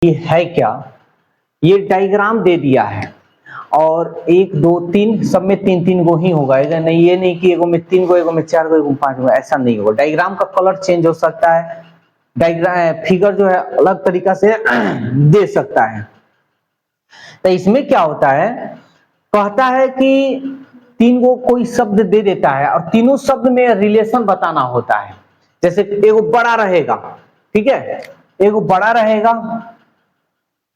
कि है क्या, ये डायग्राम दे दिया है और 1 2 3 सब में 3 गो ही होगा, नहीं ये नहीं कि एगो में 3 गो, एगो में 4 गो, एगो में 5 गो, ऐसा नहीं होगा। डायग्राम का कलर चेंज हो सकता है, डायग्राम फिगर जो है अलग तरीका से दे सकता है। तो इसमें क्या होता है, कहता है कि 3 गो कोई शब्द दे देता है और तीनों शब्द में रिलेशन बताना होता है। जैसे एगो बड़ा रहेगा, ठीक है, एगो बड़ा रहेगा,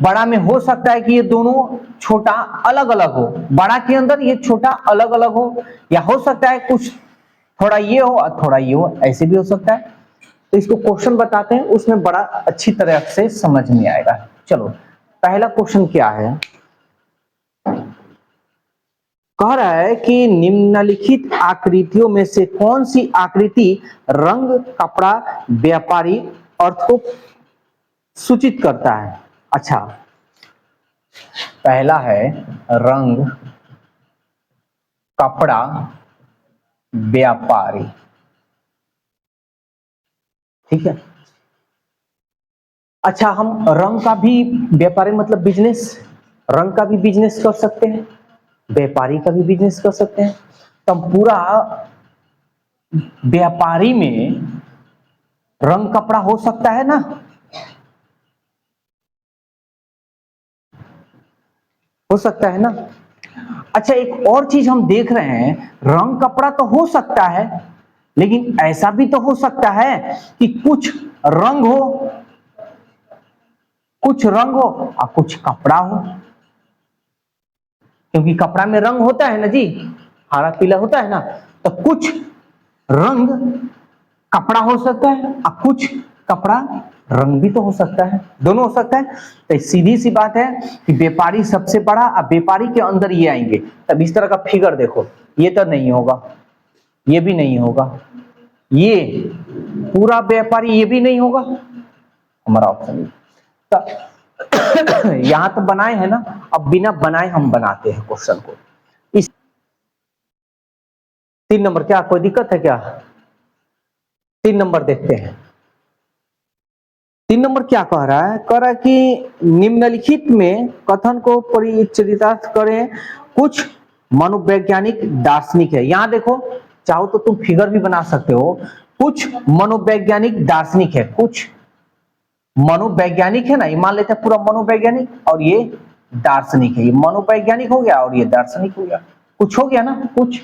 बड़ा में हो सकता है कि ये दोनों छोटा अलग अलग हो, बड़ा के अंदर ये छोटा अलग अलग हो, या हो सकता है कुछ थोड़ा ये हो और थोड़ा ये हो, ऐसे भी हो सकता है। तो इसको क्वेश्चन बताते हैं, उसमें बड़ा अच्छी तरह से समझ में आएगा। चलो पहला क्वेश्चन क्या है, कह रहा है कि निम्नलिखित आकृतियों में से कौन सी आकृति रंग, कपड़ा, व्यापारी अर्थ को सूचित करता है। अच्छा, पहला है रंग, कपड़ा, व्यापारी, ठीक है। अच्छा, हम रंग का भी, व्यापारी मतलब बिजनेस, रंग का भी बिजनेस कर सकते हैं, व्यापारी का भी बिजनेस कर सकते हैं। तो पूरा व्यापारी में रंग कपड़ा हो सकता है ना, हो सकता है ना। अच्छा, एक और चीज हम देख रहे हैं, रंग कपड़ा तो हो सकता है, लेकिन ऐसा भी तो हो सकता है कि कुछ रंग हो, कुछ रंग हो और कुछ कपड़ा हो, क्योंकि कपड़ा में रंग होता है ना जी, हरा पीला होता है ना। तो कुछ रंग कपड़ा हो सकता है और कुछ कपड़ा रंग भी तो हो सकता है, दोनों हो सकता है। तो सीधी सी बात है कि व्यापारी सबसे बड़ा, अब व्यापारी के अंदर ये आएंगे, तब इस तरह का फिगर देखो, ये तो नहीं होगा, ये भी नहीं होगा, ये पूरा व्यापारी ये भी नहीं होगा, हमारा ऑप्शन तो यहां तो बनाए हैं ना, अब बिना बनाए हम बनाते हैं क्वेश्चन को। इस 3 नंबर, क्या कोई दिक्कत है क्या? 3 नंबर देखते हैं। 3 नंबर क्या कह रहा है, कह रहा है कि निम्नलिखित में कथन को परिचरितार्थ करें, कुछ मनोवैज्ञानिक दार्शनिक है। यहां देखो, चाहो तो तुम फिगर भी बना सकते हो, कुछ मनोवैज्ञानिक दार्शनिक है, कुछ मनोवैज्ञानिक है ना, ये मान लेते हैं पूरा मनोवैज्ञानिक, और ये दार्शनिक है, ये मनोवैज्ञानिक हो गया और ये दार्शनिक हो गया, कुछ हो गया ना कुछ।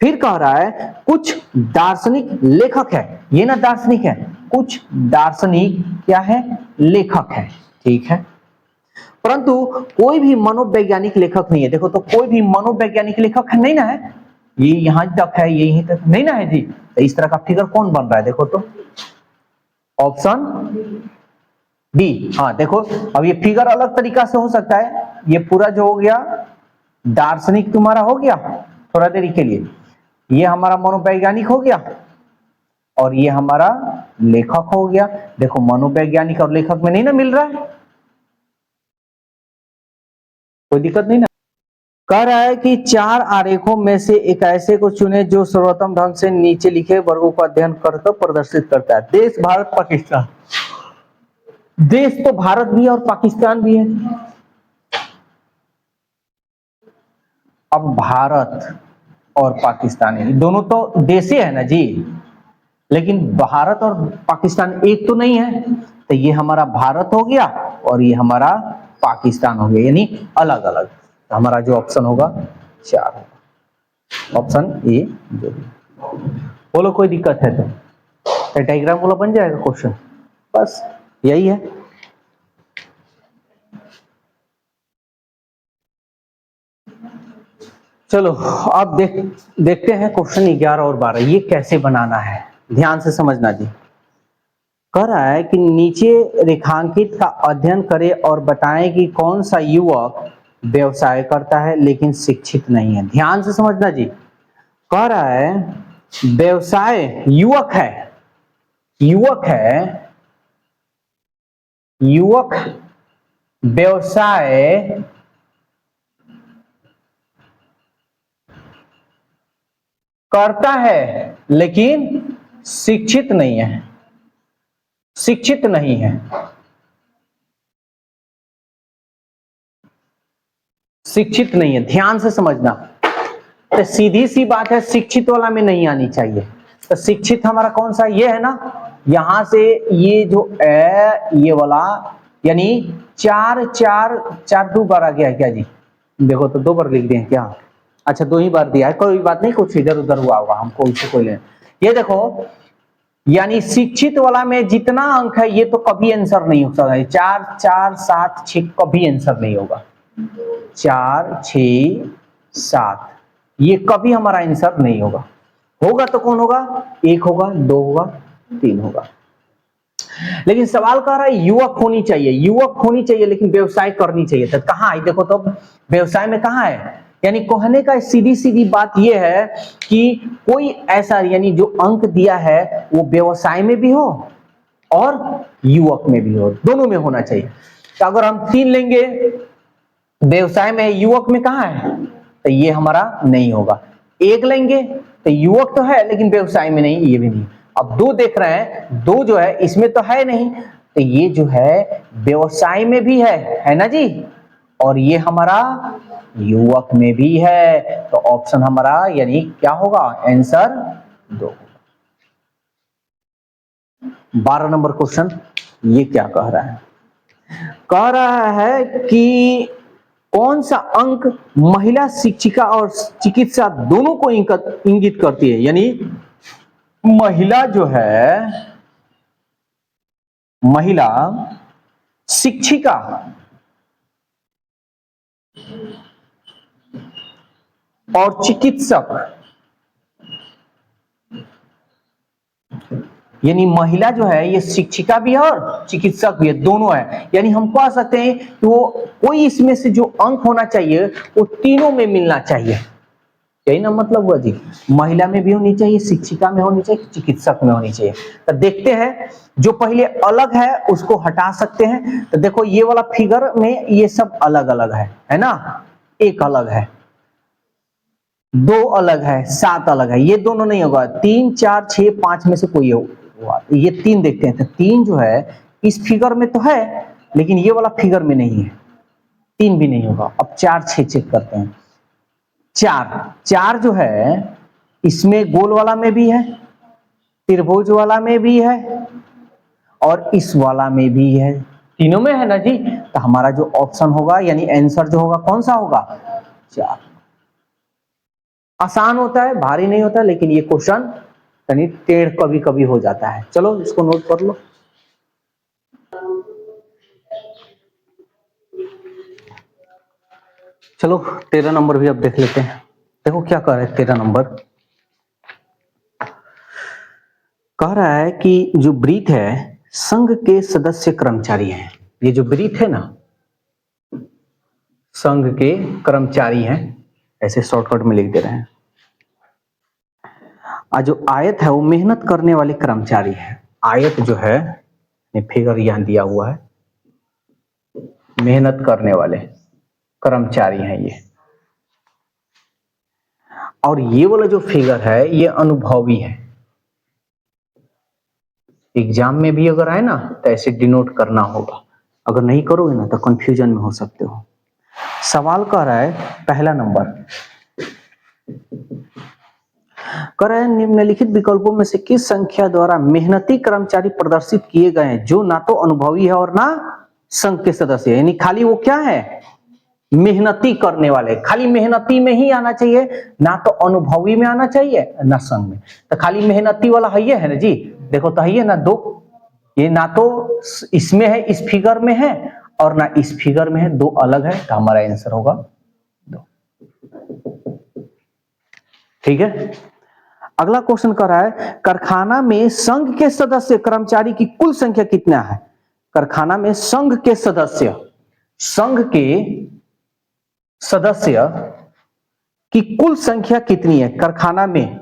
फिर कह रहा है कुछ दार्शनिक लेखक है, ये ना दार्शनिक है, कुछ दार्शनिक क्या है, लेखक है, ठीक है। परंतु कोई भी मनोवैज्ञानिक लेखक नहीं है। देखो, तो कोई भी मनोवैज्ञानिक लेखक नहीं ना है, ये यहां तक है, ये यहीं तक नहीं ना है जी। तो इस तरह का फिगर कौन बन रहा है, देखो तो ऑप्शन बी। हाँ देखो, अब ये फिगर अलग तरीका से हो सकता है, ये पूरा जो हो गया दार्शनिक तुम्हारा हो गया थोड़ा देरी के लिए, ये हमारा मनोवैज्ञानिक हो गया और ये हमारा लेखक हो गया। देखो, मनोवैज्ञानिक और लेखक में नहीं ना मिल रहा है, कोई दिक्कत नहीं ना। कह रहा है कि 4 आरेखों में से एक ऐसे को चुने जो सर्वोत्तम ढंग से नीचे लिखे वर्गों का अध्ययन करके प्रदर्शित करता है। देश, भारत, पाकिस्तान। देश तो भारत भी है और पाकिस्तान भी है। अब भारत और पाकिस्तान दोनों तो देश है ना जी, लेकिन भारत और पाकिस्तान एक तो नहीं है। तो ये हमारा भारत हो गया और ये हमारा पाकिस्तान हो गया, यानी अलग अलग। तो हमारा जो ऑप्शन होगा 4 होगा, ऑप्शन ए जो भी। बोलो कोई दिक्कत है तो डायग्राम वाला बन जाएगा क्वेश्चन, बस यही है। चलो अब देखते हैं क्वेश्चन 11 और 12, ये कैसे बनाना है, ध्यान से समझना जी। कह रहा है कि नीचे रेखांकित का अध्ययन करें और बताएं कि कौन सा युवक व्यवसाय करता है लेकिन शिक्षित नहीं है। ध्यान से समझना जी। कह रहा है व्यवसाय, युवक है, युवक है, युवक व्यवसाय करता है लेकिन शिक्षित नहीं है, शिक्षित नहीं है। शिक्षित नहीं है, ध्यान से समझना। तो सीधी सी बात है, शिक्षित वाला में नहीं आनी चाहिए। तो शिक्षित हमारा कौन सा, ये है ना, यहां से ये जो ये वाला, यानी 4 4 4 2 बार आ गया है क्या जी? देखो तो 2 बार लिख दिए क्या? अच्छा 2 ही बार दिया है, कोई बात नहीं, कुछ इधर उधर हुआ होगा, हमको इससे कोई लेना। ये देखो, यानी शिक्षित वाला में जितना अंक है ये तो कभी आंसर नहीं हो सकता है। 4 4 7 6 कभी आंसर नहीं होगा। 4 6 7 ये कभी हमारा आंसर नहीं होगा। होगा तो कौन होगा? 1 होगा, 2 होगा, 3 होगा। लेकिन सवाल कह रहा है युवक होनी चाहिए, युवक होनी चाहिए, लेकिन व्यवसाय करनी चाहिए। तो कहां है? देखो तो व्यवसाय में कहां है? यानी कहने का सीधी सीधी बात यह है कि कोई ऐसा, यानी जो अंक दिया है वो व्यवसाय में भी हो और युवक में भी हो, दोनों में होना चाहिए। तो अगर हम 3 लेंगे, व्यवसाय में, युवक में कहां है? तो ये हमारा नहीं होगा। 1 लेंगे तो युवक तो है लेकिन व्यवसाय में नहीं, ये भी नहीं। अब 2 देख रहे हैं, 2 जो है इसमें तो है नहीं, तो ये जो है व्यवसाय में भी है ना जी, और ये हमारा युवक में भी है। तो ऑप्शन हमारा यानी क्या होगा? आंसर 2। 12 नंबर क्वेश्चन, ये क्या कह रहा है? कह रहा है कि कौन सा अंक महिला शिक्षिका और चिकित्सा दोनों को इंगित करती है? यानी महिला जो है, महिला शिक्षिका और चिकित्सक, यानी महिला जो है ये शिक्षिका भी है और चिकित्सक भी है, दोनों है। यानी हम कह सकते हैं कि वो कोई इसमें से जो अंक होना चाहिए वो तीनों में मिलना चाहिए। यही ना मतलब हुआ जी, महिला में भी होनी चाहिए, शिक्षिका में होनी चाहिए, चिकित्सक में होनी चाहिए। तो देखते हैं, जो पहले अलग है उसको हटा सकते हैं। तो देखो ये वाला फिगर में ये सब अलग अलग है ना, 1 अलग है, 2 अलग है, 7 अलग है, ये दोनों नहीं होगा। 3 4 6 5 में से कोई हुआ, ये 3 देखते हैं। तो 3 जो है इस फिगर में तो है लेकिन ये वाला फिगर में नहीं है, 3 भी नहीं होगा। अब 4 6 चेक करते हैं। 4 जो है इसमें गोल वाला में भी है, त्रिभुज वाला में भी है और इस वाला में भी है, तीनों में है ना जी। तो हमारा जो ऑप्शन होगा यानी आंसर जो होगा कौन सा होगा? 4। आसान होता है, भारी नहीं होता, लेकिन ये क्वेश्चन यानी टेढ़ कभी कभी हो जाता है। चलो इसको नोट कर लो। चलो 13 नंबर भी अब देख लेते हैं। देखो क्या कह रहा है 13 नंबर, कह रहा है कि जो ब्रीथ है संघ के सदस्य कर्मचारी हैं। ये जो ब्रीथ है ना, संघ के कर्मचारी हैं, ऐसे शॉर्टकट में लिख दे रहे हैं। और जो आयत है वो मेहनत करने वाले कर्मचारी है। आयत जो है, फिगर यहां दिया हुआ है, मेहनत करने वाले कर्मचारी हैं ये। और ये वाला जो फिगर है ये अनुभवी है। एग्जाम में भी अगर आए ना तो ऐसे डिनोट करना होगा, अगर नहीं करोगे ना तो कंफ्यूजन में हो सकते हो। सवाल कह रहा है पहला नंबर, कह रहा है निम्नलिखित विकल्पों में से किस संख्या द्वारा मेहनती कर्मचारी प्रदर्शित किए गए हैं जो ना तो अनुभवी है और ना संघ के सदस्य है। यानी खाली वो क्या है? मेहनती करने वाले। खाली मेहनती में ही आना चाहिए, ना तो अनुभवी में आना चाहिए ना संघ में। तो खाली मेहनती वाला है ना जी, देखो तो है ना 2, ये ना तो इसमें है, इस फिगर में है, और ना इस फिगर में है, 2 अलग है। तो हमारा आंसर होगा 2। ठीक है। अगला क्वेश्चन कर रहा है कारखाना में संघ के सदस्य कर्मचारी की कुल संख्या कितना है? कारखाना में संघ के सदस्य, संघ के सदस्य की कुल संख्या कितनी है कारखाना में?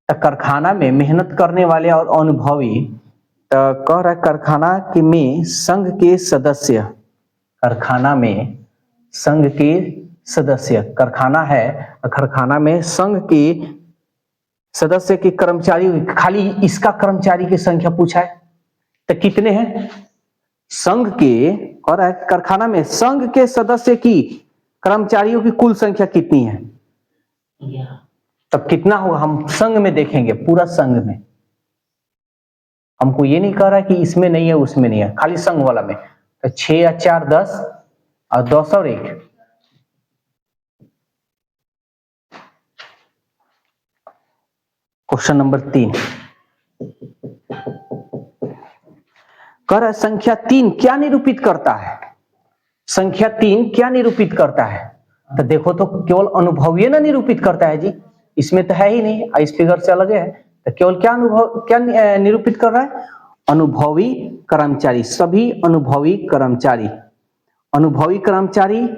कारखाना में मेहनत करने वाले और अनुभवी, तो कह रहा है कारखाना के में संघ के सदस्य, कारखाना में संघ के सदस्य, कारखाना है, कारखाना में संघ के सदस्य के कर्मचारी, खाली इसका कर्मचारी की संख्या पूछा है तो कितने हैं? संघ के, और कारखाना में संघ के सदस्य की कर्मचारियों की कुल संख्या कितनी है? तब कितना होगा हम संघ में देखेंगे, पूरा संघ में। हमको ये नहीं कह रहा कि इसमें नहीं है उसमें नहीं है, खाली संघ वाला में। तो 6 या 4 10 और 10 और 1। क्वेश्चन नंबर 3 कह रहा है संख्या 3 क्या निरूपित करता है? संख्या 3 क्या निरूपित करता है? तो देखो तो केवल अनुभवीय ना निरूपित करता है जी, इसमें तो है ही नहीं, इस फिगर से अलग है। तो केवल क्या निरूपित कर रहा है? अनुभवी कर्मचारी, सभी अनुभवी कर्मचारी। अनुभवी कर्मचारी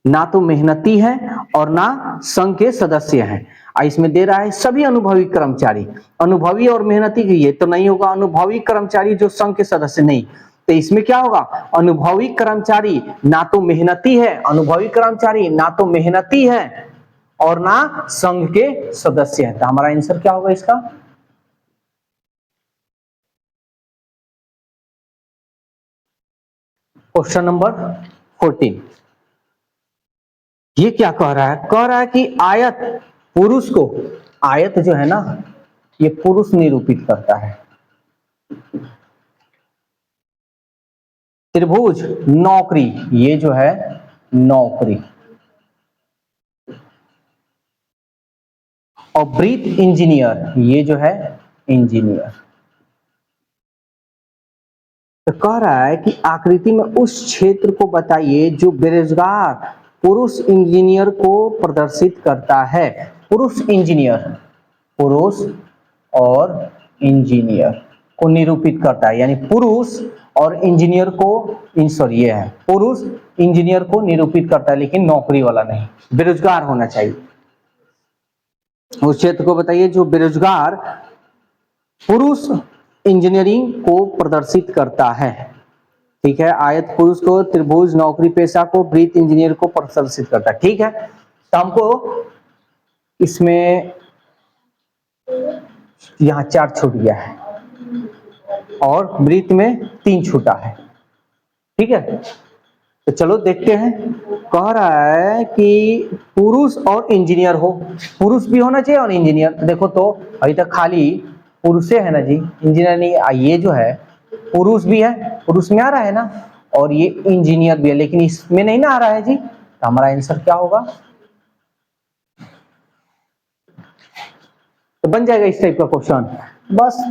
ना तो मेहनती है और ना संघ के सदस्य हैं। इसमें दे रहा है सभी अनुभवी कर्मचारी। अनुभवी और मेहनती ये तो नहीं होगा, अनुभवी कर्मचारी जो संघ के सदस्य नहीं। तो इसमें क्या होगा? अनुभवी कर्मचारी ना तो मेहनती है, अनुभवी कर्मचारी ना तो मेहनती है और ना संघ के सदस्य है। तो हमारा आंसर क्या होगा इसका? क्वेश्चन नंबर 14 ये क्या कह रहा है? कह रहा है कि आयत पुरुष को, आयत जो है ना ये पुरुष निरूपित करता है। त्रिभुज नौकरी, ये जो है नौकरी। और वृत्त इंजीनियर, ये जो है इंजीनियर। तो कह रहा है कि आकृति में उस क्षेत्र को बताइए जो बेरोजगार पुरुष इंजीनियर को प्रदर्शित करता है। पुरुष इंजीनियर, पुरुष और इंजीनियर को निरूपित करता है, यानी पुरुष और इंजीनियर को, सॉरी ये है पुरुष इंजीनियर को निरूपित करता है, लेकिन नौकरी वाला नहीं, बेरोजगार होना चाहिए। उस क्षेत्र को बताइए जो बेरोजगार पुरुष इंजीनियरिंग को प्रदर्शित करता है। ठीक है, आयत पुरुष को, त्रिभुज नौकरी पेशा को, वृत्त इंजीनियर को प्रदर्शित करता है। ठीक है, तो हमको इसमें यहाँ 4 छूट गया है और वृत्त में 3 छूटा है। ठीक है, तो चलो देखते हैं। कह रहा है कि पुरुष और इंजीनियर हो, पुरुष भी होना चाहिए और इंजीनियर। देखो तो अभी तक खाली पुरुष है ना जी, इंजीनियर नहीं। ये जो है पुरुष भी है, पुरुष में आ रहा है ना, और ये इंजीनियर भी है, लेकिन इसमें नहीं ना आ रहा है जी। तो हमारा आंसर क्या होगा? तो बन जाएगा इस टाइप का क्वेश्चन बस।